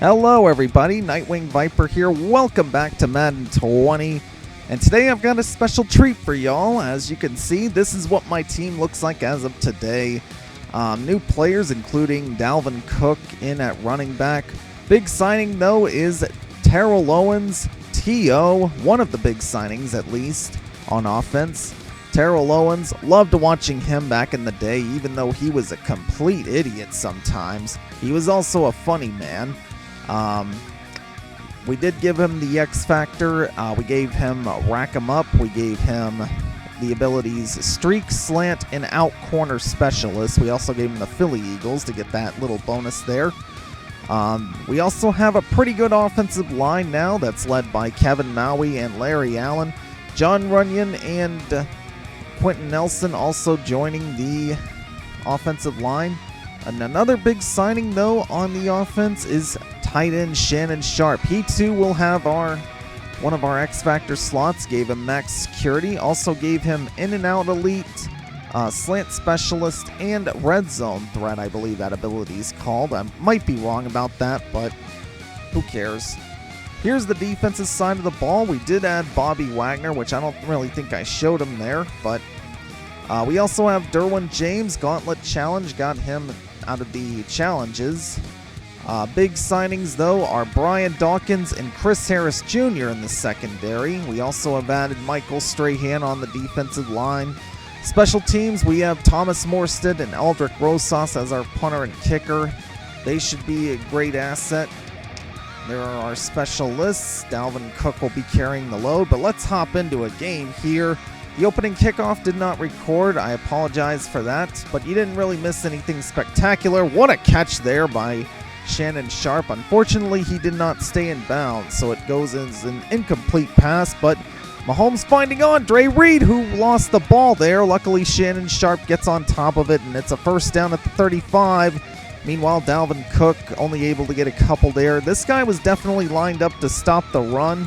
Hello everybody, Nightwing Viper here. Welcome back to Madden 20. And today I've got a special treat for y'all. As you can see, this is what my team looks like as of today. New players including Dalvin Cook in at running back. Big signing though is Terrell Owens, T.O., one of the big signings at least on offense. Terrell Owens, loved watching him back in the day, even though he was a complete idiot sometimes. He was also a funny man. We did give him the X Factor. We gave him Rack 'em Up. We gave him the abilities Streak, Slant, and Out Corner Specialist. We also gave him the Philly Eagles to get that little bonus there. We also have a pretty good offensive line now that's led by Kevin Maui and Larry Allen. John Runyon and Quentin Nelson also joining the offensive line. And another big signing, though, on the offense is tight end Shannon Sharp. He, too, will have one of our X Factor slots. Gave him max security. Also gave him in and out elite, slant specialist, and red zone threat, I believe that ability is called. I might be wrong about that, but who cares? Here's the defensive side of the ball. We did add Bobby Wagner, which I don't really think I showed him there, but we also have Derwin James, Gauntlet Challenge, got him out of the challenges. Big signings, though, are Brian Dawkins and Chris Harris Jr. in the secondary. We also have added Michael Strahan on the defensive line. Special teams, we have Thomas Morstead and Aldrich Rosas as our punter and kicker. They should be a great asset. There are our specialists. Dalvin Cook will be carrying the load, but let's hop into a game here. The opening kickoff did not record. I apologize for that, but you didn't really miss anything spectacular. What a catch there by Shannon Sharp. Unfortunately, he did not stay in bounds, so it goes as an incomplete pass, but Mahomes finding Andre Reed, who lost the ball there. Luckily, Shannon Sharp gets on top of it, and it's a first down at the 35. Meanwhile, Dalvin Cook only able to get a couple there. This guy was definitely lined up to stop the run.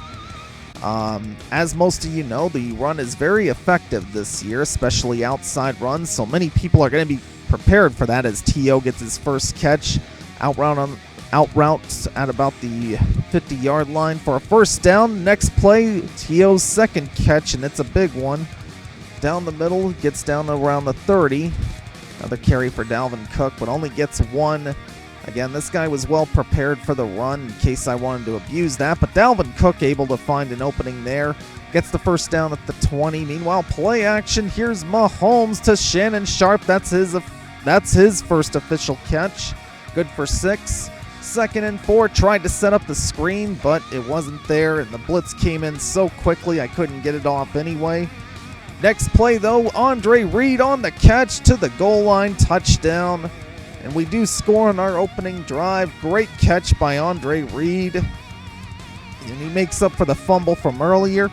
As most of you know, the run is very effective this year, especially outside runs, so many people are going to be prepared for that as T.O. gets his first catch. Out routes at about the 50-yard line for a first down. Next play, T.O.'s second catch, and it's a big one. Down the middle, gets down around the 30. Another carry for Dalvin Cook, but only gets one. Again, this guy was well prepared for the run in case I wanted to abuse that, but Dalvin Cook able to find an opening there. Gets the first down at the 20. Meanwhile, play action. Here's Mahomes to Shannon Sharp. That's his first official catch. Good for 6. 2nd and 4. Tried to set up the screen, but it wasn't there, and the blitz came in so quickly I couldn't get it off anyway. Next play, though, Andre Reed on the catch to the goal line. Touchdown. And we do score on our opening drive. Great catch by Andre Reed. And he makes up for the fumble from earlier.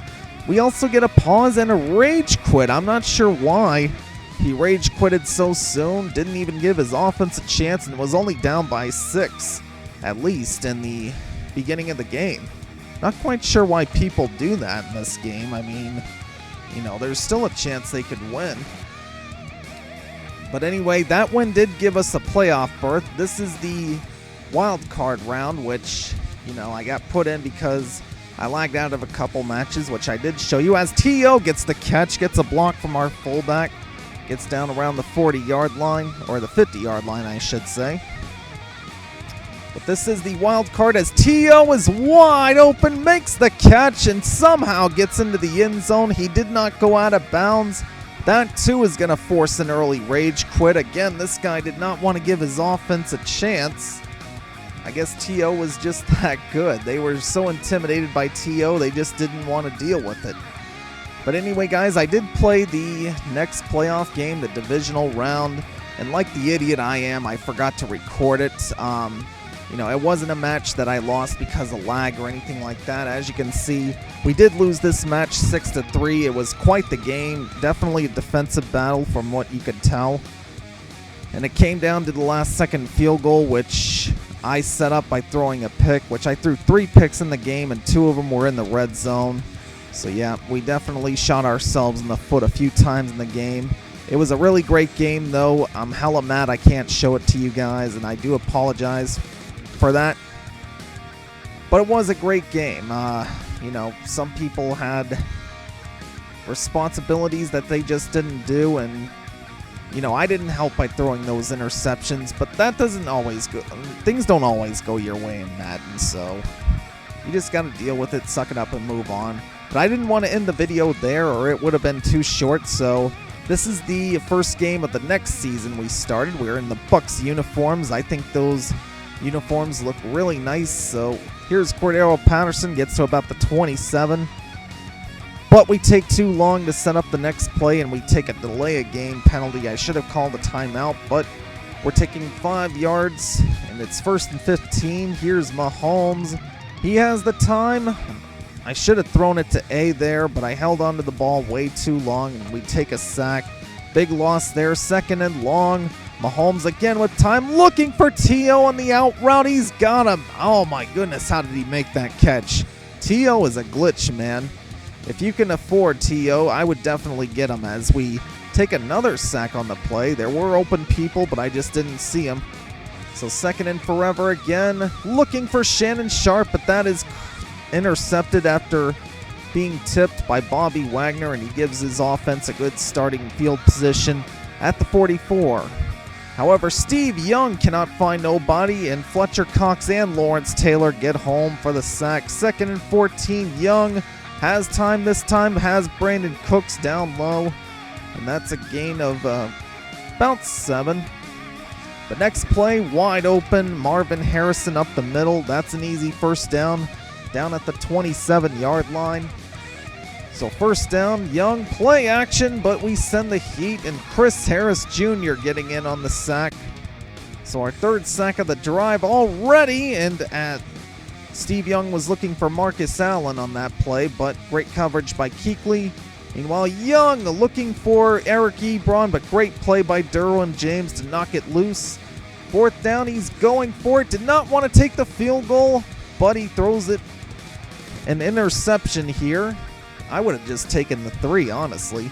We also get a pause and a rage quit. I'm not sure why he rage quitted so soon. Didn't even give his offense a chance and was only down by 6, at least, in the beginning of the game. Not quite sure why people do that in this game. I mean, you know, there's still a chance they could win. But anyway, that one did give us a playoff berth. This is the wild card round, which, you know, I got put in because I lagged out of a couple matches, which I did show you. As T.O. gets the catch, gets a block from our fullback, gets down around the 40-yard line, or the 50-yard line, I should say. But this is the wild card as T.O. is wide open, makes the catch, and somehow gets into the end zone. He did not go out of bounds. That, too, is going to force an early rage quit. Again, this guy did not want to give his offense a chance. I guess T.O. was just that good. They were so intimidated by T.O., they just didn't want to deal with it. But anyway, guys, I did play the next playoff game, the divisional round, and like the idiot I am, I forgot to record it. You know, it wasn't a match that I lost because of lag or anything like that. As you can see, we did lose this match 6-3. It was quite the game. Definitely a defensive battle from what you could tell. And it came down to the last-second field goal, which I set up by throwing a pick, which I threw 3 picks in the game, and 2 of them were in the red zone. So, yeah, we definitely shot ourselves in the foot a few times in the game. It was a really great game, though. I'm hella mad I can't show it to you guys, and I do apologize for that. But it was a great game. You know, some people had responsibilities that they just didn't do, and you know, I didn't help by throwing those interceptions, but that doesn't always go, things don't always go your way in Madden, so you just gotta deal with it, suck it up, and move on. But I didn't want to end the video there, or it would have been too short, so this is the first game of the next season we started. We're in the Bucks uniforms. I think those uniforms look really nice, so here's Cordero Patterson, gets to about the 27. But we take too long to set up the next play, and we take a delay a game penalty. I should have called a timeout, but we're taking 5 yards, and it's 1st and 15. Here's Mahomes. He has the time. I should have thrown it to A there, but I held onto the ball way too long, and we take a sack. Big loss there, 2nd and long. Mahomes again with time, looking for T.O. on the out route. He's got him. Oh my goodness, how did he make that catch? T.O. is a glitch, man. If you can afford T.O., I would definitely get him as we take another sack on the play. There were open people, but I just didn't see him. So 2nd and forever again, looking for Shannon Sharp, but that is intercepted after being tipped by Bobby Wagner, and he gives his offense a good starting field position at the 44. However, Steve Young cannot find nobody, and Fletcher Cox and Lawrence Taylor get home for the sack. 2nd and 14, Young has time this time, has Brandon Cooks down low, and that's a gain of about 7. The next play, wide open, Marvin Harrison up the middle. That's an easy first down at the 27-yard line. So 1st down, Young, play action, but we send the heat, and Chris Harris Jr. getting in on the sack. So our 3rd sack of the drive already, and Steve Young was looking for Marcus Allen on that play, but great coverage by Kuechly. Meanwhile, Young looking for Eric Ebron, but great play by Derwin James to knock it loose. 4th down, he's going for it. Did not want to take the field goal, but he throws it. An interception here. I would have just taken the 3, honestly.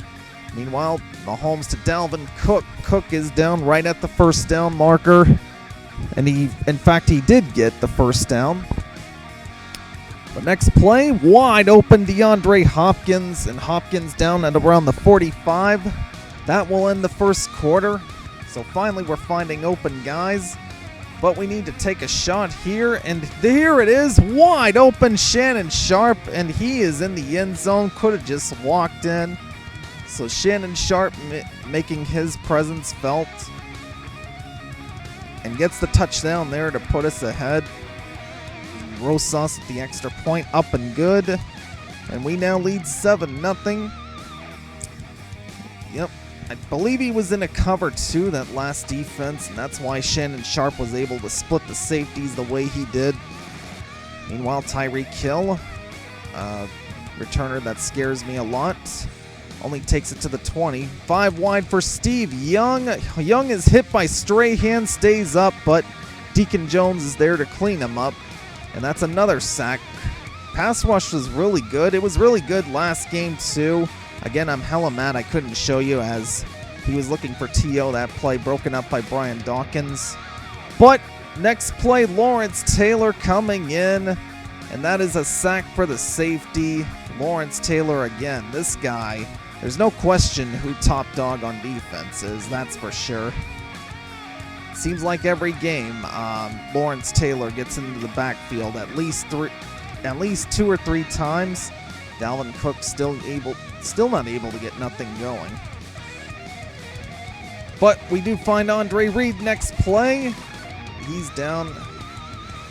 Meanwhile, Mahomes to Dalvin Cook. Cook is down right at the 1st down marker, and in fact, he did get the 1st down. The next play, wide open DeAndre Hopkins, and Hopkins down at around the 45. That will end the 1st quarter. So finally we're finding open guys, but we need to take a shot here, and here it is, wide open Shannon Sharp, and he is in the end zone, could have just walked in. So Shannon Sharp making his presence felt, and gets the touchdown there to put us ahead. Rosas at the extra point, up and good. And we now lead 7-0. Yep, I believe he was in a cover 2, that last defense, and that's why Shannon Sharp was able to split the safeties the way he did. Meanwhile, Tyreek Hill, returner that scares me a lot, only takes it to the 20. 5 wide for Steve Young. Young is hit by Strahan, stays up, but Deacon Jones is there to clean him up. And that's another sack. Pass rush was really good. It was really good last game too. Again, I'm hella mad I couldn't show you as he was looking for T.O. That play broken up by Brian Dawkins. But next play, Lawrence Taylor coming in. And that is a sack for the safety. Lawrence Taylor again. This guy, there's no question who top dog on defense is. That's for sure. Seems like every game, Lawrence Taylor gets into the backfield at least 2 or 3 times. Dalvin Cook still not able to get nothing going. But we do find Andre Reed next play. He's down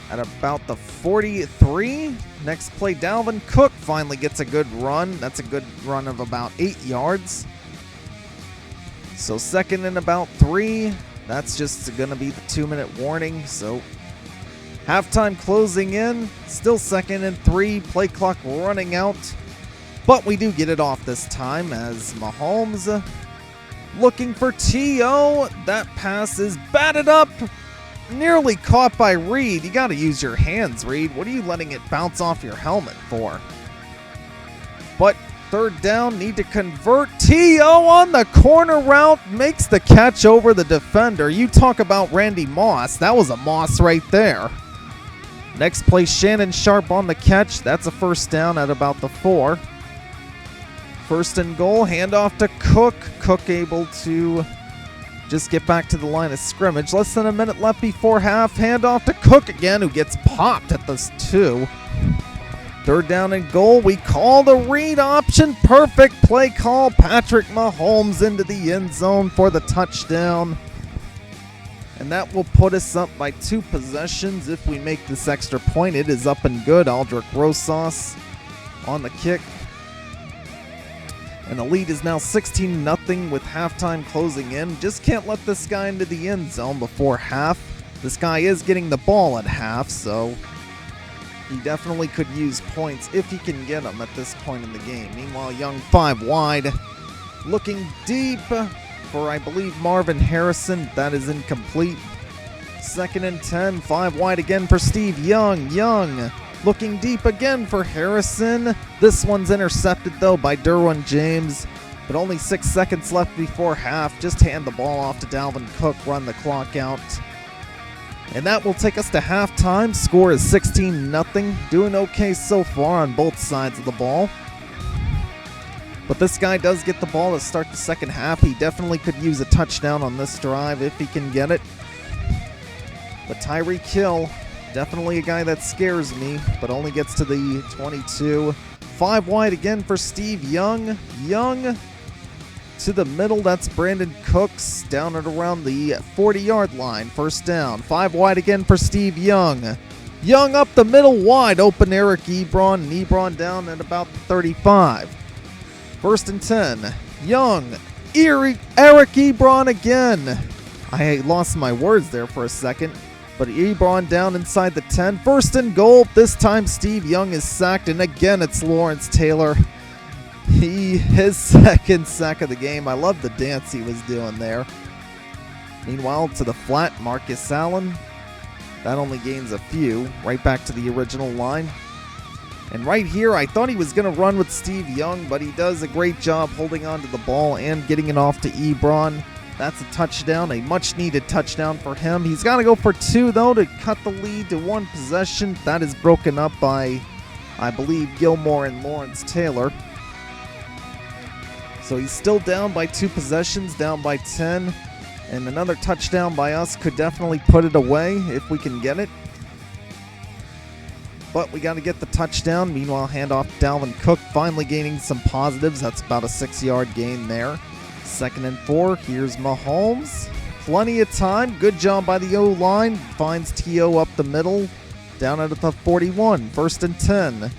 at about the 43. Next play, Dalvin Cook finally gets a good run. That's a good run of about 8 yards. So 2nd and about 3. That's just going to be the 2-minute warning. So halftime closing in. Still 2nd and 3. Play clock running out. But we do get it off this time as Mahomes looking for T.O. That pass is batted up. Nearly caught by Reed. You got to use your hands, Reed. What are you letting it bounce off your helmet for? But 3rd down, need to convert. T.O. on the corner route, makes the catch over the defender. You talk about Randy Moss. That was a Moss right there. Next play, Shannon Sharp on the catch. That's a first down at about the 4. First and goal, handoff to Cook. Cook able to just get back to the line of scrimmage. Less than a minute left before half. Handoff to Cook again, who gets popped at this 2. Third down and goal. We call the read option. Perfect play call. Patrick Mahomes into the end zone for the touchdown. And that will put us up by 2 possessions if we make this extra point. It is up and good. Aldrich Rosas on the kick. And the lead is now 16-0 with halftime closing in. Just can't let this guy into the end zone before half. This guy is getting the ball at half, so he definitely could use points if he can get them at this point in the game. Meanwhile, Young 5 wide, looking deep for, I believe, Marvin Harrison. That is incomplete. 2nd and 10, 5 wide again for Steve Young. Young looking deep again for Harrison. This one's intercepted, though, by Derwin James. But only 6 seconds left before half. Just hand the ball off to Dalvin Cook, run the clock out. And that will take us to halftime. Score is 16-0. Doing okay so far on both sides of the ball. But this guy does get the ball to start the second half. He definitely could use a touchdown on this drive if he can get it. But Tyreek Hill, definitely a guy that scares me, but only gets to the 22. 5 wide again for Steve Young. Young to the middle. That's Brandon Cooks down at around the 40-yard line. First down. 5 wide again for Steve Young. Young up the middle wide. Open Eric Ebron. And Ebron down at about the 35. First and 10. Young. Eric Ebron again. I lost my words there for a second. But Ebron down inside the 10. First and goal. This time Steve Young is sacked. And again it's Lawrence Taylor. His second sack of the game. I love the dance he was doing there. Meanwhile, to the flat, Marcus Allen. That only gains a few. Right back to the original line. And right here, I thought he was going to run with Steve Young, but he does a great job holding on to the ball and getting it off to Ebron. That's a touchdown, a much-needed touchdown for him. He's got to go for 2, though, to cut the lead to 1 possession. That is broken up by, I believe, Gilmore and Lawrence Taylor. So he's still down by 2 possessions, down by 10. And another touchdown by us could definitely put it away if we can get it. But we got to get the touchdown. Meanwhile, handoff to Dalvin Cook, finally gaining some positives. That's about a 6-yard gain there. 2nd and 4. Here's Mahomes. Plenty of time. Good job by the O-line. Finds T.O. up the middle. Down at the 41. 1st and 10.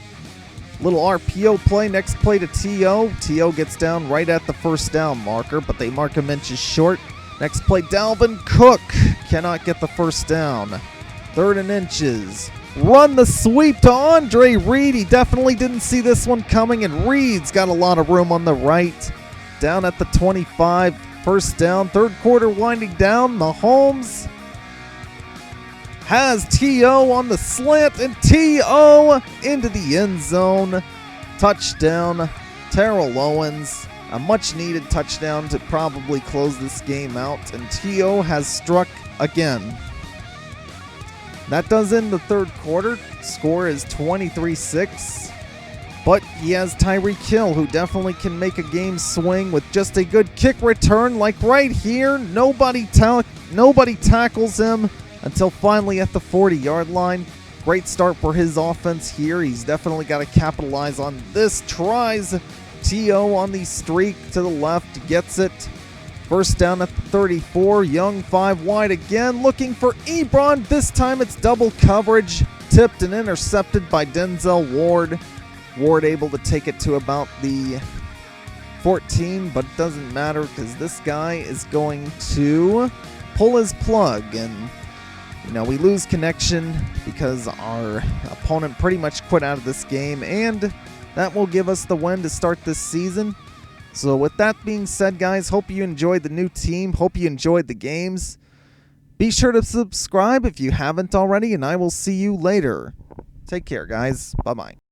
Little RPO play. Next play to T.O. T.O. gets down right at the first down marker, but they mark him inches short. Next play, Dalvin Cook cannot get the first down. 3rd and inches. Run the sweep to Andre Reed. He definitely didn't see this one coming, and Reed's got a lot of room on the right. Down at the 25. First down. 3rd quarter winding down. Mahomes has T.O. on the slant, and T.O. into the end zone. Touchdown, Terrell Owens. A much-needed touchdown to probably close this game out, and T.O. has struck again. That does end the 3rd quarter. Score is 23-6. But he has Tyreek Hill, who definitely can make a game swing with just a good kick return. Like right here, nobody tackles him until finally at the 40-yard line. Great start for his offense here. He's definitely got to capitalize on this. Tries T.O. on the streak to the left, gets it. First down at the 34. Young 5 wide again, looking for Ebron. This time it's double coverage. Tipped and intercepted by Denzel Ward. Ward able to take it to about the 14, but it doesn't matter because this guy is going to pull his plug. And we lose connection because our opponent pretty much quit out of this game, and that will give us the win to start this season. So with that being said, guys, hope you enjoyed the new team. Hope you enjoyed the games. Be sure to subscribe if you haven't already, and I will see you later. Take care, guys. Bye-bye.